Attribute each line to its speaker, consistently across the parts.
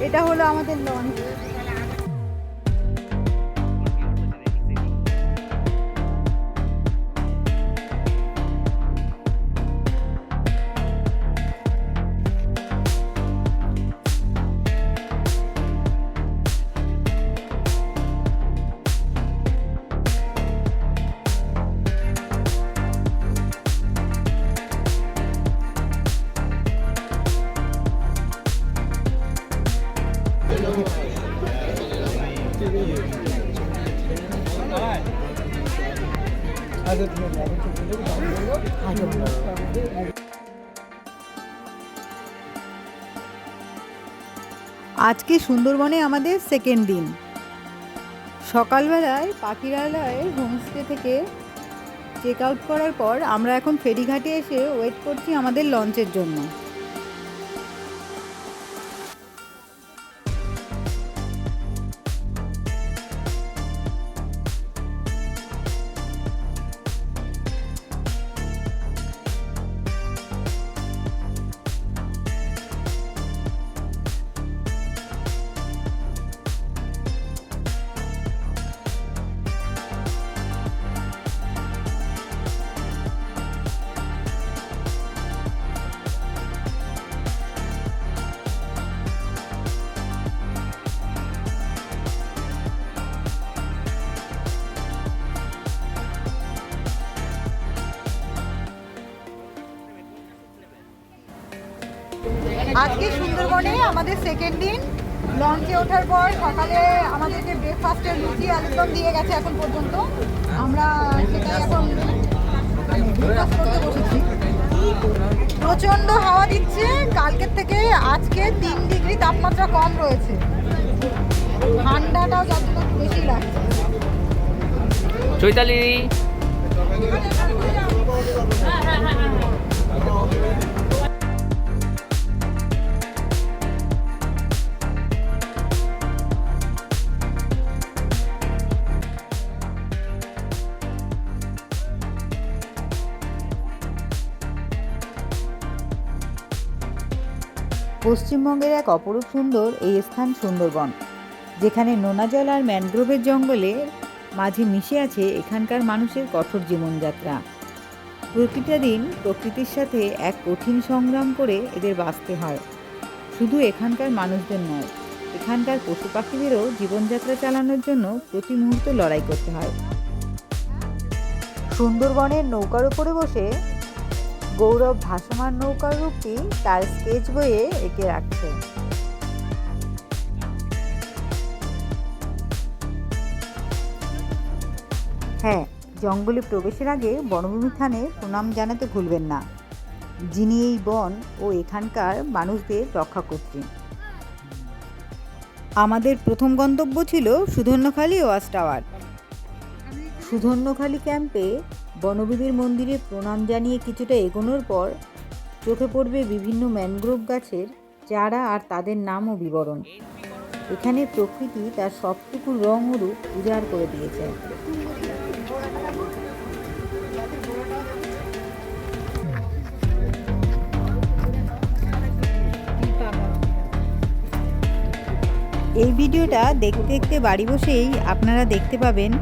Speaker 1: এটা হলো আমাদের লঞ্চ। আজকে সুন্দরবনে আমাদের সেকেন্ড দিন। সকালবেলায় পাখিরালয়ের হোমস্টে থেকে চেক আউট করার পর আমরা এখন ফেরিঘাটে এসে ওয়েট করছি আমাদের লঞ্চের জন্য। আজকে সুন্দরবনে আমাদের সেকেন্ড দিন। লঞ্চে ওঠার পর সকালে আমাদেরকে ব্রেকফাস্টের লুচি আলুরদম দিয়ে গেছে এখন পর্যন্ত। আমরা সেটাই এখন ব্রেকফাস্ট করতে বসেছি। প্রচণ্ড হাওয়া দিচ্ছে। কালকের থেকে আজকে 3 ডিগ্রি তাপমাত্রা কম রয়েছে। ঠান্ডাটাও যার জন্য বেশি লাগছে।
Speaker 2: চৈতালি
Speaker 1: পশ্চিমবঙ্গের এক অপরূপ সুন্দর এই স্থান সুন্দরবন, যেখানে নোনা জল আর ম্যানগ্রোভের জঙ্গলে মাঝে মিশে আছে এখানকার মানুষের কঠোর জীবনযাত্রা। প্রতিটা দিন প্রকৃতির সাথে এক কঠিন সংগ্রাম করে এদের বাঁচতে হয়। শুধু এখানকার মানুষদের নয়, এখানকার পশু পাখিদেরও জীবনযাত্রা চালানোর জন্য প্রতি মুহূর্ত লড়াই করতে হয়। সুন্দরবনের নৌকার উপরে বসে গৌরব ভাসমান নৌকার রূপটি তার স্কেচ বইয়ে এঁকে রাখছে। হ্যাঁ, জঙ্গলে প্রবেশের আগে বনভূমি থানে প্রণাম জানাতে ভুলবেন না, যিনি এই বন ও এখানকার মানুষদের রক্ষা করছেন। আমাদের প্রথম গন্তব্য ছিল সুধন্যখালি ওয়াচ টাওয়ার। সুধন্যখালি ক্যাম্পে বনবিবির মন্দিরে প্রণাম জানিয়ে কিছুটা এগোনোর পর চোখে পড়বে বিভিন্ন ম্যানগ্রোভ গাছের চারা আর তাদের নাম ও বিবরণ। এখানে প্রকৃতি তার সবটুকু রং ও রূপ উজাড় করে দিয়েছে। এই ভিডিওটা দেখতে দেখতে বাড়ি বসেই আপনারা দেখতে পাবেন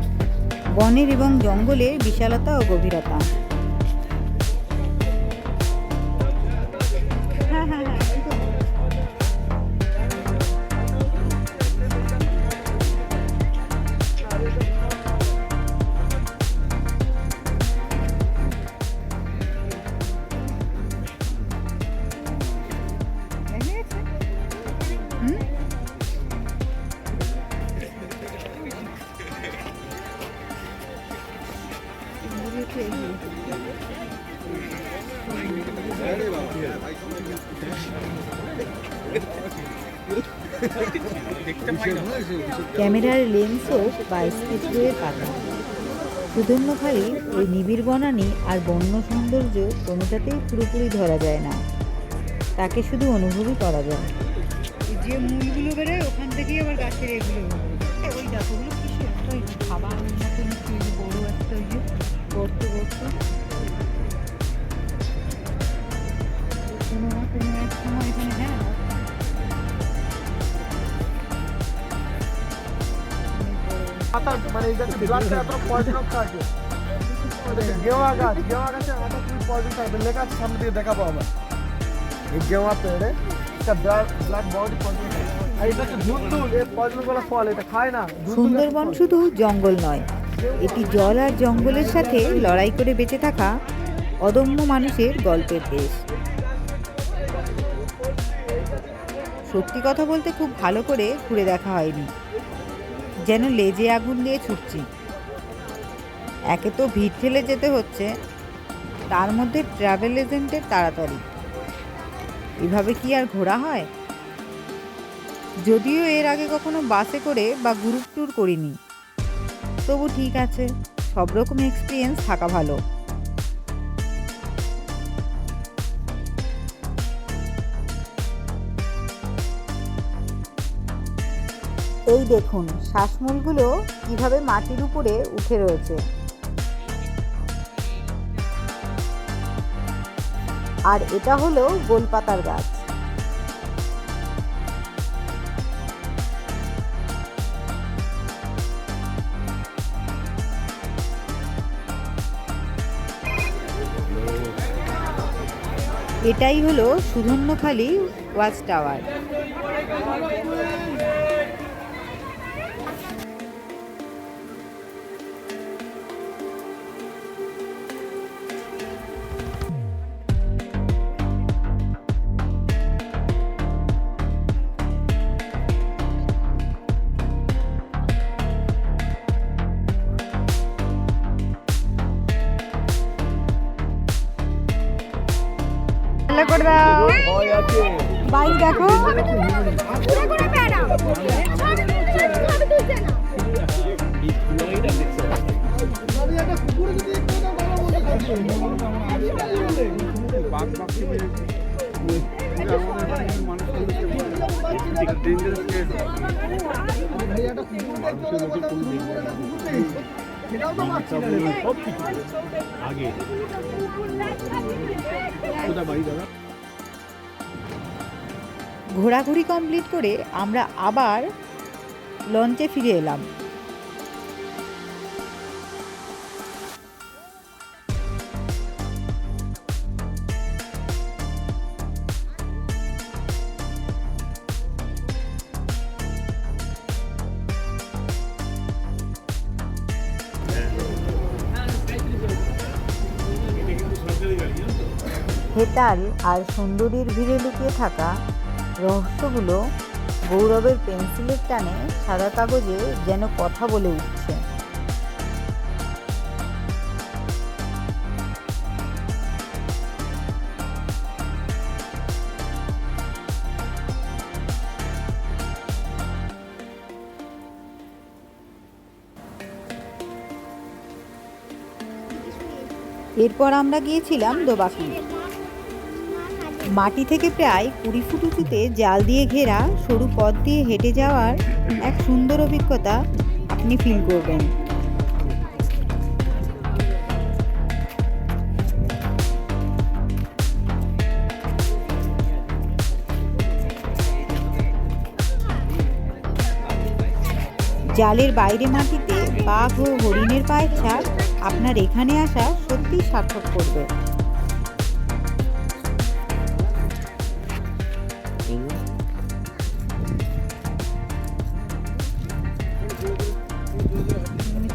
Speaker 1: বনের এবং জঙ্গলের বিশালতা ও গভীরতা। ক্যামেরার লেন্স হোক বা স্কেচ বইয়ের পাতা, সুধন্যখালির এই নিবিড় বনানী আর বন্য সৌন্দর্য কোনোটাতেই পুরোপুরি ধরা যায় না, তাকে শুধু অনুভবই করা যায়। যে মূলগুলো বেরোয় ওখান থেকেই আবার গাছের এগুলো ওই গাছগুলো কিছু একটা ওই খাবার মতন বড় একটা ওই যে গর্ত গর্ত কোনো না কোনো এক সময় এখানে। হ্যাঁ,
Speaker 2: পাতা মানে এটা ব্লাডটা এত পয়জনক থাকে। গেওয়া গাছের আটা খুবই পয়জন থাকে, লেখা আছে সামনে দিয়ে দেখাবো আবার। এই গেওয়া পেড়ে এটা ব্লাড বডি পয়জন, আর এটা হচ্ছে ধুন্দুল, এই পয়জনগুলো ফল, এটা খায় না।
Speaker 1: সুন্দরবন শুধু জঙ্গল নয়, এটি জল আর জঙ্গলের সাথে লড়াই করে বেঁচে থাকা অদম্য মানুষের গল্পের দেশ। সত্যি কথা বলতে খুব ভালো করে ঘুরে দেখা হয়নি, যেন লেজে আগুন দিয়ে ছুটছি। একে তো ভিড় ঠেলে যেতে হচ্ছে, তার মধ্যে ট্রাভেল এজেন্টের তাড়াতাড়ি। এভাবে কি আর ঘোরা হয়? যদিও এর আগে কখনো বাসে করে বা গ্রুপ ট্যুর করিনি, তবু ঠিক আছে, সব রকম এক্সপিরিয়েন্স থাকা ভালো। এই দেখুন শ্বাসমূলগুলো কিভাবে মাটির উপরে উঠে রয়েছে, আর এটা হলো গোলপাতার গাছ। এটাই হলো সুধন্যখালি ওয়াচ টাওয়ার। করে দাও, বাইক দেখো।
Speaker 3: আগে
Speaker 1: ঘোরাঘুরি কমপ্লিট করে আমরা আবার লঞ্চে ফিরে এলাম। হেতাল আর সুন্দরীর ভিড়ে লুকিয়ে থাকা রহস্যগুলো গৌরবের পেন্সিলের টানে সাদা কাগজে যেন কথা বলে উঠছে। এরপর আমরা গিয়েছিলাম দোবাকি। মাটি থেকে প্রায় 20 ফুট উঁচুতে জাল দিয়ে ঘেরা সরু পথ দিয়ে হেঁটে যাওয়ার এক সুন্দর অভিজ্ঞতা আপনি ফিল করবেন। জালের বাইরে মাটিতে বাঘ ও হরিণের পায়ের ছাপ আপনার এখানে আসা সত্যিই সার্থক করবে।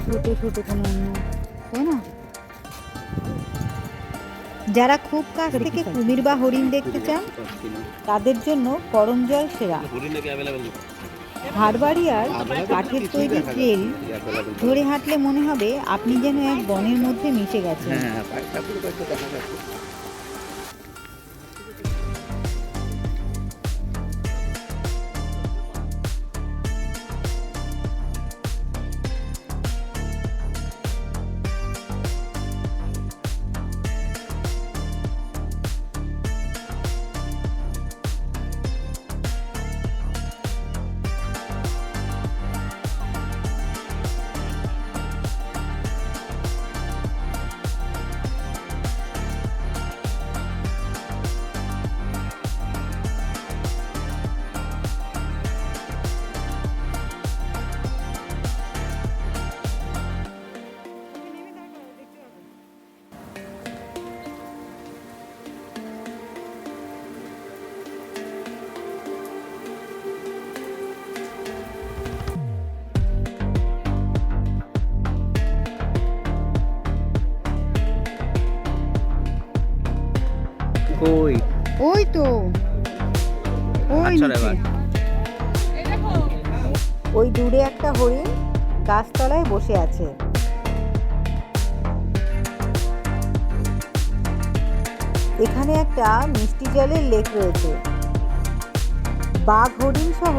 Speaker 1: ছোট ছোট কোনো তাই না? যারা খুব কাছ থেকে কুমির বা হরিণ দেখতে চান তাদের জন্য করমজল সেরা। হারবাড়িয়ার কাঠের তৈরি ট্রেল ধরে হাঁটলে মনে হবে আপনি যেন এক বনের মধ্যে মিশে গেছেন।
Speaker 3: কই
Speaker 1: ওই তো ওই
Speaker 3: আচ্ছা
Speaker 1: নিচে।
Speaker 3: এবার
Speaker 1: ওই দূরে একটা হরিণ গাছতলায় বসে আছে। এখানে একটা মিষ্টি জলের লেক রয়েছে। বাঘ, হরিণ সহ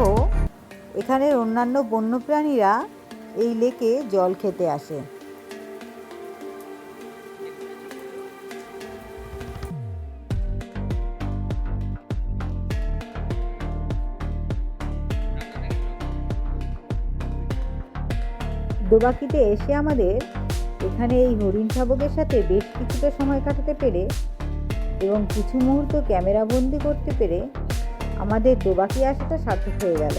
Speaker 1: এখানের অন্যান্য বন্যপ্রাণীরা এই লেকে জল খেতে আসে। দোবাকিতে এসে আমাদের এখানে এই হরিণ শাবকের সাথে বেশ কিছুটা সময় কাটাতে পেরে এবং কিছু মুহূর্ত ক্যামেরা বন্দি করতে পেরে আমাদের দোবাকি আসাটা সার্থক হয়ে গেল।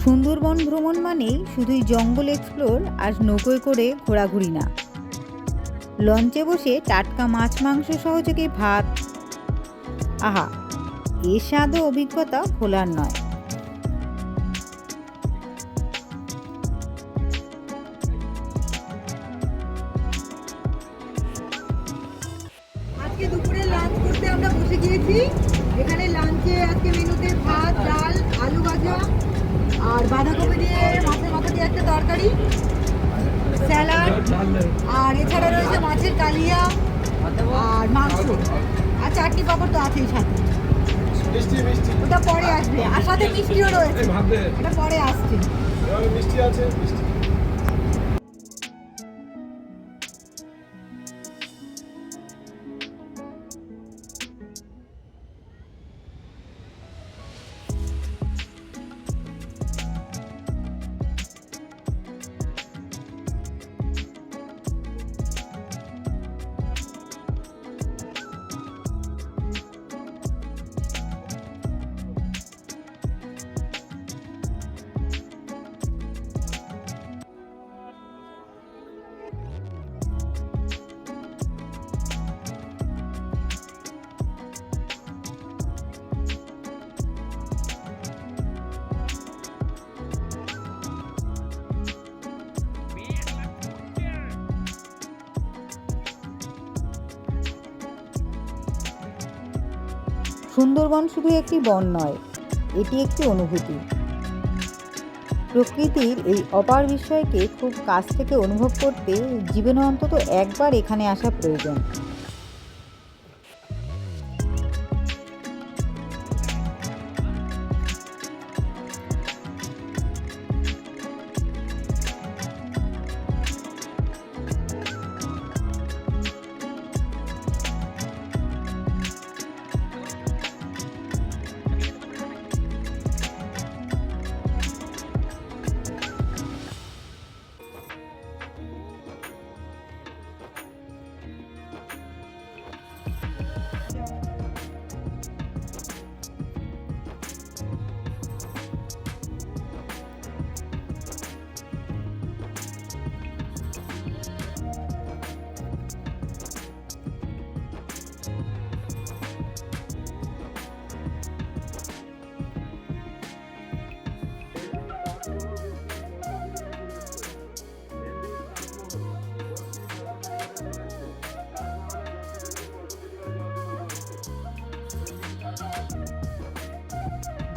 Speaker 1: সুন্দরবন ভ্রমণ মানেই শুধুই জঙ্গল এক্সপ্লোর আর নৌকোয় করে ঘোরাঘুরি না, লঞ্চে বসে টাটকা মাছ মাংস সহযোগে ভাত, আহা, এ স্বাদ ও অভিজ্ঞতা ভোলার নয়।
Speaker 4: আজকে দুপুরে লাঞ্চ করতে আমরা বসে গিয়েছি। এখানে লাঞ্চে আজকে মেনুতে ভাত, ডাল, আলু ভাজা আর বাঁধাকপি দিয়ে মাছের মাথা দিয়ে একটা তরকারি, স্যালাড, আর এছাড়া রয়েছে মাছের কালিয়া আর মাংস আর চাটনি পাঁপড় তো আছেই সাথে।
Speaker 2: মিষ্টি মিষ্টি
Speaker 4: ওটা পরে আসবে, আর সাথে মিষ্টিও রয়েছে, এটা পরে আসছে।
Speaker 2: মিষ্টি আছে মিষ্টি।
Speaker 1: সুন্দরবন শুধু একটি বন নয়, এটি একটি অনুভূতি। প্রকৃতির এই অপার বিষয়কে খুব কাছ থেকে অনুভব করতে জীবনে অন্তত একবার এখানে আসা প্রয়োজন।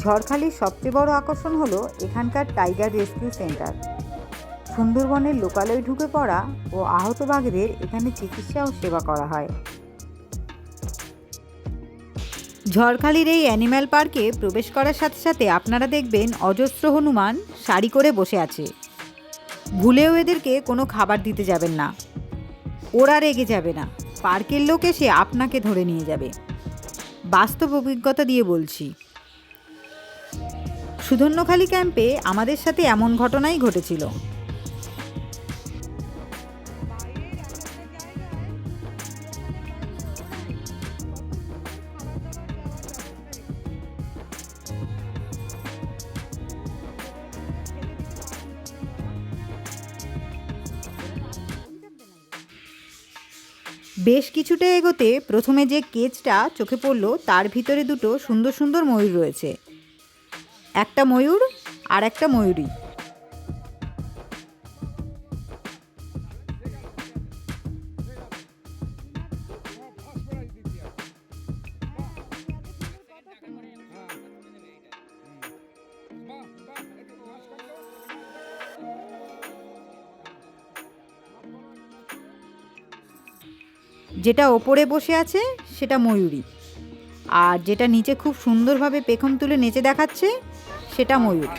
Speaker 1: ঝড়খালির সবচেয়ে বড় আকর্ষণ হলো এখানকার টাইগার রেস্কিউ সেন্টার। সুন্দরবনের লোকালয়ে ঢুকে পড়া ও আহত বাঘদের এখানে চিকিৎসা ও সেবা করা হয়। ঝড়খালির এই অ্যানিম্যাল পার্কে প্রবেশ করার সাথে সাথে আপনারা দেখবেন অজস্র হনুমান সারি করে বসে আছে। ভুলেও এদেরকে কোনো খাবার দিতে যাবেন না, ওরা রেগে যাবে না, পার্কের লোক এসে আপনাকে ধরে নিয়ে যাবে। বাস্তব অভিজ্ঞতা দিয়ে বলছি। সুধন্যখালি ক্যাম্পে আমাদের সাথে এমন ঘটনাই ঘটেছিল। বেশ কিছুটা এগোতে প্রথমে যে কেজটা চোখে পড়ল তার ভিতরে দুটো সুন্দর সুন্দর ময়ূর রয়েছে, একটা ময়ূর আর একটা ময়ূরী। যেটা ওপরে বসে আছে সেটা ময়ূরী, আর যেটা নিচে খুব সুন্দরভাবে পেখম তুলে নেচে দেখাচ্ছে সেটা ময়ূর।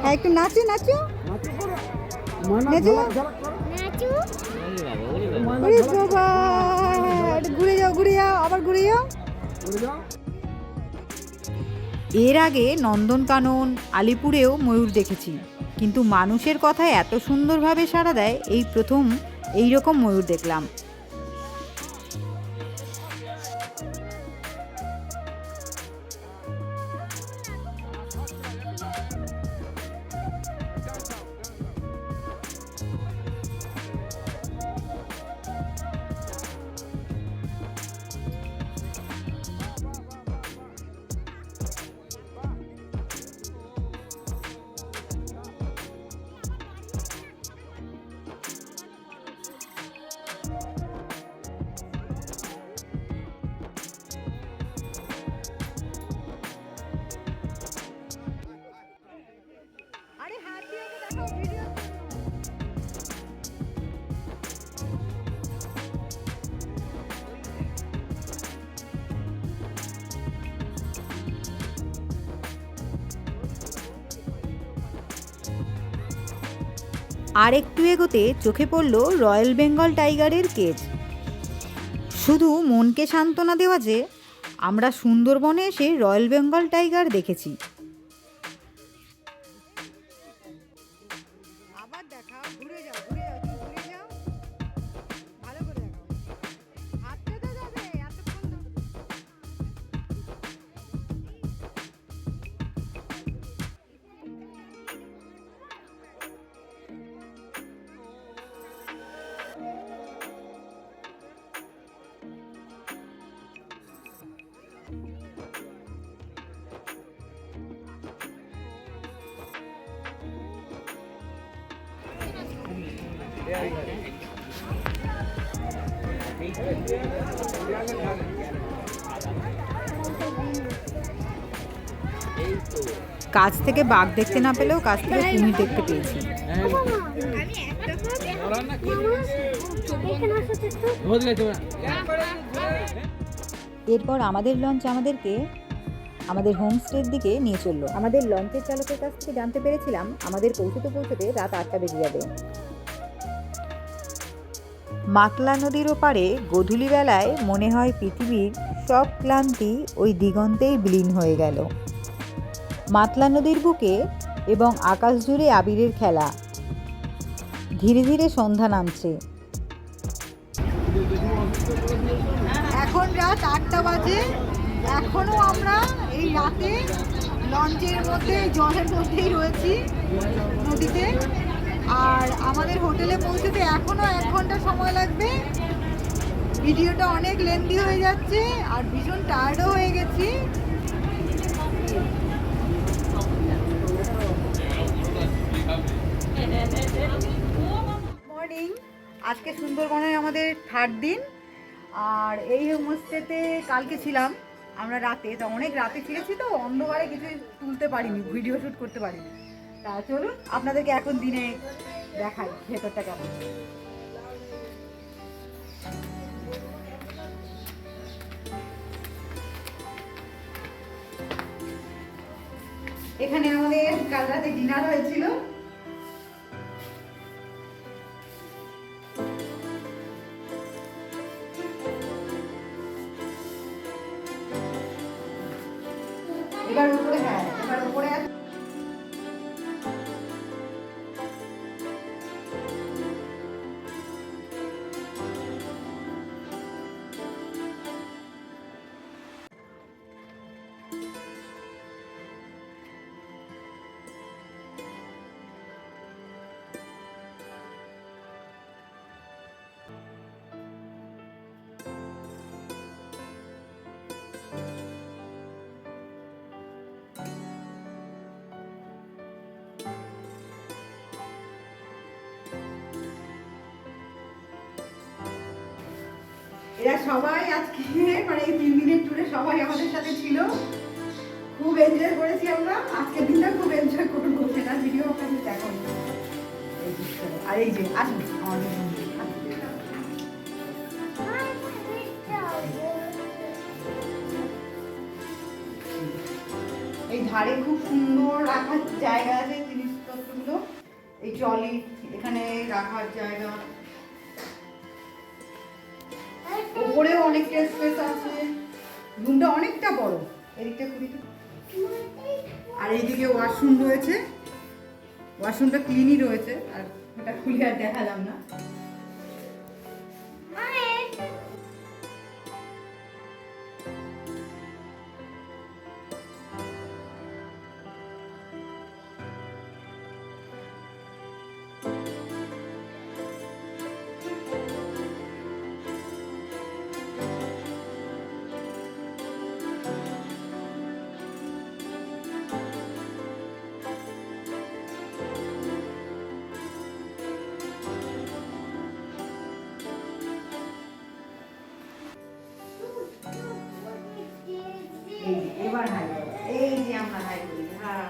Speaker 4: হ্যাঁ, একটু নাচো নাচো নাচো। ওরে বাবা, ঘুরে যাও ঘুরে যাও, আবার ঘুরে যাও।
Speaker 1: এর আগে নন্দনকানন, আলিপুরেও ময়ূর দেখেছি, কিন্তু মানুষের কথায় এত সুন্দরভাবে সাড়া দেয় এই প্রথম এই রকম ময়ূর দেখলাম।
Speaker 4: আরে হাত দিয়ে ওকে দেখাও ভিডিও।
Speaker 1: আর একটু এগোতে চোখে পড়ল রয়্যাল বেঙ্গল টাইগারের কেজ। শুধু মনকে সান্ত্বনা দেওয়া যে আমরা সুন্দরবনে এসে রয়্যাল বেঙ্গল টাইগার দেখেছি।
Speaker 4: আবার দেখাও, ঘুরে যাও ঘুরে যাও, তুমি ঘুরে যাও, ভালো করে দেখাও। হাতটা তো যাবে এতক্ষণ তো।
Speaker 1: কাছ থেকে বাঘ দেখতে না পেলেও কাছ থেকে কুমির দেখতে পেয়েছি। এরপর আমাদের লঞ্চ আমাদেরকে আমাদের হোমস্টের দিকে নিয়ে চললো। আমাদের লঞ্চের চালকের কাছ থেকে জানতে পেরেছিলাম আমাদের পৌঁছতে পৌঁছতে রাত 8টা বেজে যাবে। মাতলা নদীর ওপারে গোধূলি বেলায় মনে হয় পৃথিবীর সব ক্লান্তি ওই দিগন্তেই বিলীন হয়ে গেল। মাতলা নদীর বুকে এবং আকাশ জুড়ে আবিরের খেলা। ধীরে ধীরে সন্ধ্যা নামছে।
Speaker 4: এখন রাত 8টা বাজে, এখনো আমরা এই রাতে লঞ্চের মধ্যে জলের মধ্যেই রয়েছি নদীতে। আর আমাদের হোটেলে পৌঁছতে এখনো 1 ঘন্টা সময় লাগবে। ভিডিওটা অনেক লেন্দি হয়ে যাচ্ছে আর ভীষণ টায়ার্ডও হয়ে গেছি। মর্নিং, আজকে সুন্দরবনের আমাদের 3rd দিন। আর এই হোমস্টেতে কালকে ছিলাম আমরা রাতে, তো অনেক রাতে ফিরেছি, তো অন্ধকারে কিছুই তুলতে পারিনি, ভিডিও শ্যুট করতে পারিনি। তা চলুন আপনাদেরকে এখন দিনে দেখাই ভেতরটা কেমন। এখানে আমাদের কাল রাতে ডিনার হয়েছিল। এবার উপরে, হ্যাঁ এবার উপরে এরা সবাই আজকে মানে এই 3 দিনের ট্যুরে সবাই আমাদের সাথে ছিল, খুব এনজয় করেছি আমরা। আজকের দিনটা খুব এনজয় করবো, সেটা ভিডিও আপনাদের দেখাবো। আর এই যে আসুন আমাদের বন্ধু। এই ধারে খুব সুন্দর রাখার জায়গা আছে জিনিসপত্রগুলো, এই ট্রলি এখানে রাখার জায়গা, ওপরেও অনেকটা স্পেস আছে, রুমটা অনেকটা বড়। এদিকটা খুলি তো। আর এইদিকে ওয়াশরুম রয়েছে, ওয়াশরুমটা ক্লিনই রয়েছে, আর ওটা খুলে আর দেখালাম না। এবার হাই করো, এই যে আমরা হাই করি, হাই।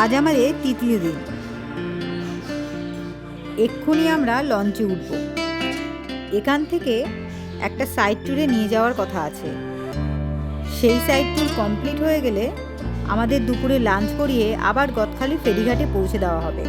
Speaker 1: আজ আমাদের তৃতীয় দিন। এক্ষুনি আমরা লঞ্চে উঠব। এখান থেকে একটা সাইড ট্যুরে নিয়ে যাওয়ার কথা আছে। সেই সাইড ট্যুর কমপ্লিট হয়ে গেলে আমাদের দুপুরে লাঞ্চ করিয়ে আবার গদখালি ফেরিঘাটে পৌঁছে দেওয়া হবে।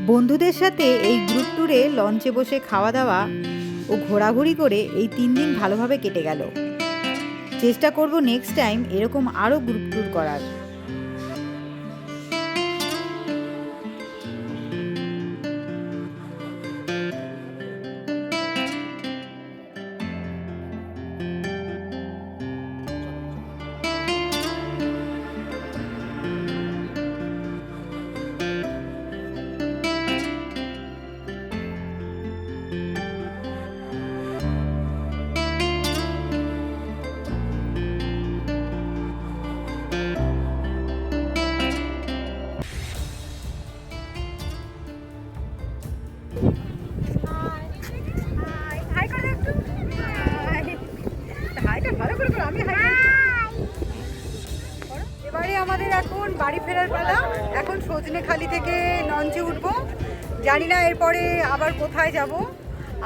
Speaker 1: বন্ধুদের সাথে এই গ্রুপ ট্যুরে লঞ্চে বসে খাওয়া দাওয়া ও ঘোরাঘুরি করে এই 3 দিন ভালোভাবে কেটে গেল। চেষ্টা করব নেক্সট টাইম এরকম আরও গ্রুপ ট্যুর করার।
Speaker 4: এবারে আমাদের এখন বাড়ি ফেরার পালা। এখন সজনেখালি থেকে লঞ্চে উঠবো, জানি না এরপরে আবার কোথায় যাব।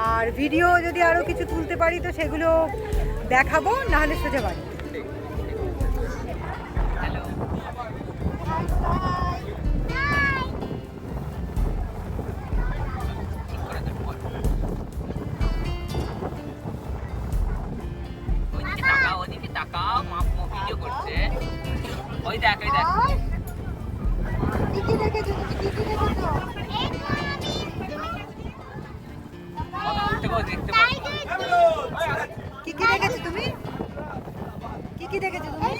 Speaker 4: আর ভিডিও যদি আরও কিছু তুলতে পারি তো সেগুলো দেখাবো, নাহলে সোজা বাড়ি।
Speaker 3: ওদিকে তাকাও, ভিডিও করছে। ওই দেখ, ওই দেখ।
Speaker 4: কি কি দেখেছো তুমি? কি কি দেখেছো?
Speaker 3: দেখতে পাচ্ছ?
Speaker 4: কি কি দেখেছো তুমি? কি কি দেখেছো তুমি?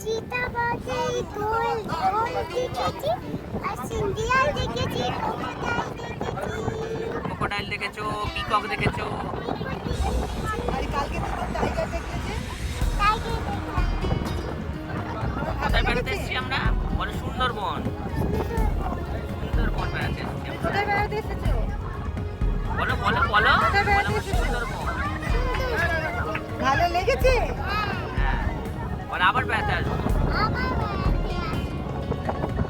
Speaker 5: চিতা বাঘে দোল দোল দেখেছি আর সিঙ্গিয়াল দেখেছি
Speaker 3: ক্রোকোডাইল দেখেছো, পিকক দেখেছো।
Speaker 4: আর কালকে তো টাইগার দেখেছে।
Speaker 3: কোথায় বেড়াতে এসেছি আমরা? বলে সুন্দরবন। সুন্দরবন বেড়াতে এসেছি আমরা।
Speaker 4: কোথায় বেড়াতে এসেছো?
Speaker 3: বলো বলো বলো।
Speaker 4: কোথায় বেড়াতে
Speaker 3: বলো,
Speaker 4: এসেছো?
Speaker 3: সুন্দরবন।
Speaker 4: ভালো লেগেছে?
Speaker 3: হ্যাঁ, বলে আবার বেড়াতে আসবো।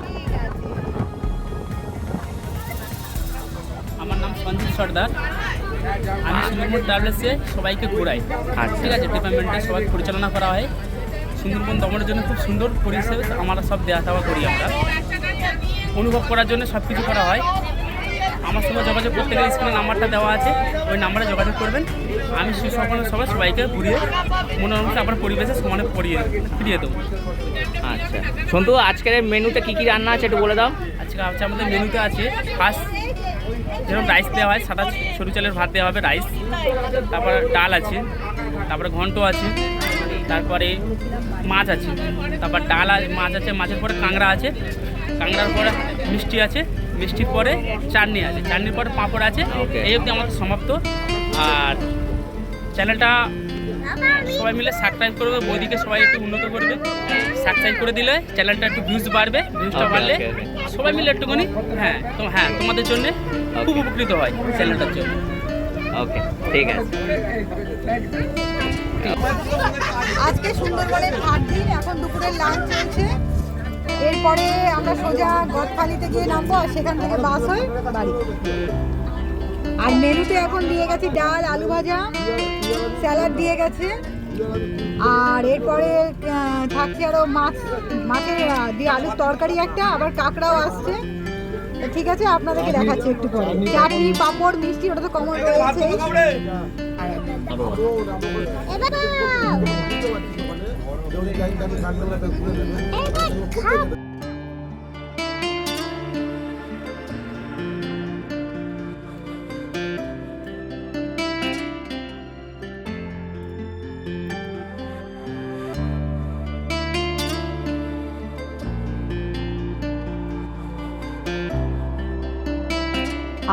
Speaker 4: ঠিক আছে।
Speaker 6: আমার নাম সঞ্জিত সর্দার। আমি সুন্দরবন ট্রাভেলসে সবাইকে ঘোরাই। ঠিক আছে, ডিপার্টমেন্টে সবাই পরিচালনা করা হয়। সুন্দরবন দমনের জন্য খুব সুন্দর পরিষেবা আমরা সব দেওয়া দেওয়া করি। আমরা অনুভব করার জন্য সব কিছু করা হয়। আমার সঙ্গে যোগাযোগ করতে গেলে স্ক্রিনে নাম্বারটা দেওয়া আছে, ওই নাম্বারে যোগাযোগ করবেন। আমি সবাই সবাইকে ঘুরিয়ে মনোরম আপনার পরিবেশে সমানে ফিরিয়ে দেবো।
Speaker 3: আচ্ছা সন্তু, আজকের মেনুতে কি কি রান্না আছে একটু বলে দাও।
Speaker 6: আজকে আমাদের মেনুতে আছে ফার্স্ট যেরকম রাইস দেওয়া হয়, সাদা সরু চালের ভাত দেওয়া হবে, রাইস, তারপরে ডাল আছে, তারপরে ঘন্ট আছে, তারপরে মাছ আছে, তারপর ডাল মাছ আছে, মাছের পরে কাঁকড়া আছে, কাঁকড়ার পরে মিষ্টি আছে, মিষ্টির পরে চাটনি আছে, চাটনির পরে পাঁপড় আছে। এই অবধি আমাদের সমাপ্ত। আর চ্যানেলটা সবাই মিলে সাবস্ক্রাইব করবে, বৌদিকে সবাই একটু উন্নত করবে। সাবস্ক্রাইব করে দিলে চ্যানেলটা একটু ভিউজ বাড়বে, ভিউজটা বাড়লে সবাই মিলে একটুখানি তোমাদের জন্য খুব উপকৃত হয় চ্যানেলটার জন্য।
Speaker 3: ওকে, ঠিক আছে।
Speaker 4: আজকে সুন্দরবনের 8 দিন, এখন দুপুরের লাঞ্চ চলছে। এরপরে আমরা সোজা গদখালিতে গিয়ে নামবো, আর সেখান থেকে বাস হয়ে বাড়ি। আর মেনুতে এখন দিয়ে গেছে ডাল, আলু ভাজা, স্যালাড দিয়ে গেছে। আর এরপরে থাকছে আরও মাছের দিয়ে আলুর তরকারি একটা, আবার কাঁকড়াও আসছে। তো ঠিক আছে, আপনাদেরকে দেখাচ্ছি একটু পরে। চাটনি, পাঁপড়, মিষ্টি, ওটা তো কমন রয়েছে।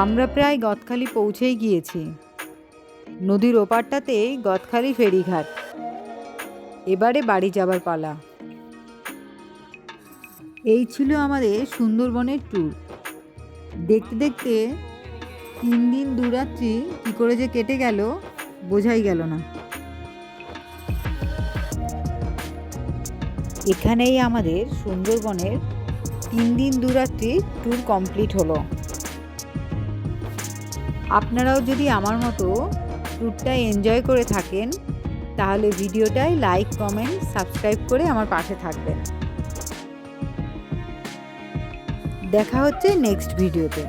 Speaker 1: আমরা প্রায় গদখালি পৌঁছেই গিয়েছি। নদীর ওপারটাতেই গদখালি ফেরিঘাট। এবারে বাড়ি যাবার পালা। এই ছিল আমাদের সুন্দরবনের ট্যুর। দেখতে দেখতে 3 দিন 2 রাত্রি কী করে যে কেটে গেল বোঝাই গেল না। এখানেই আমাদের সুন্দরবনের 3 দিন 2 রাত্রি ট্যুর কমপ্লিট হলো। আপনারাও যদি আমার মতো ট্যুরটা এনজয় করে থাকেন তাহলে ভিডিওটায় লাইক, কমেন্ট, সাবস্ক্রাইব করে আমার পাশে থাকবেন। দেখা হচ্ছে নেক্সট ভিডিওতে।